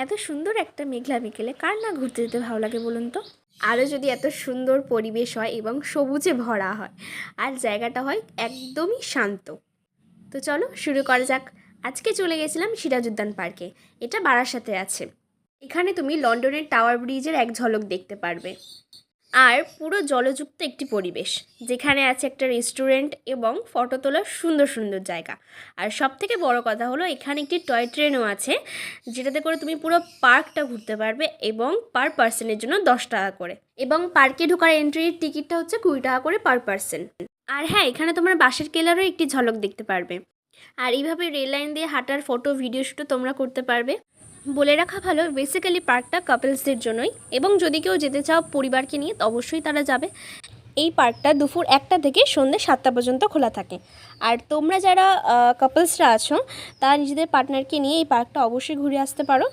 এত সুন্দর একটা মেঘলা বিকেলে কার না ঘুরতে যেতে ভালো লাগে বলুন তো। আরও যদি এত সুন্দর পরিবেশ হয় এবং সবুজে ভরা হয় আর জায়গাটা হয় একদমই শান্ত। তো চলো শুরু করা যাক। আজকে চলে গেছিলাম সিরাজউদ্দৌলা পার্কে। এটা বারাসাতে আছে। এখানে তুমি লন্ডনের টাওয়ার ব্রিজের এক ঝলক দেখতে পারবে। আর পুরো জলযুক্ত একটি পরিবেশ, যেখানে আছে একটা রেস্টুরেন্ট এবং ফটো তোলার সুন্দর সুন্দর জায়গা। আর সবথেকে বড় কথা হলো এখানে একটি টয় ট্রেনও আছে, যেটাতে করে তুমি পুরো পার্কটা ঘুরতে পারবে এবং পার পার্সনের জন্য 10 টাকা করে। এবং পার্কে ঢোকার এন্ট্রির টিকিটটা হচ্ছে 20 টাকা করে পার পার্সন। আর হ্যাঁ, এখানে তোমার বাঁশের কেলারও একটি ঝলক দেখতে পারবে। আর এইভাবে রেল লাইন দিয়ে হাঁটার ফটো ভিডিও শ্যুটও তোমরা করতে পারবে। বলে রাখা ভালো, বেসিক্যালি পার্কটা কাপলসদের জন্যই, এবং যদি কেউ যেতে চাও পরিবারকে নিয়ে অবশ্যই তারা যাবে। এই পার্কটা দুপুর 1টা থেকে সন্ধ্যে 7টা পর্যন্ত খোলা থাকে। আর তোমরা যারা কাপলসরা আছো তারা নিজেদের পার্টনারকে নিয়ে এই পার্কটা অবশ্যই ঘুরে আসতে পারো।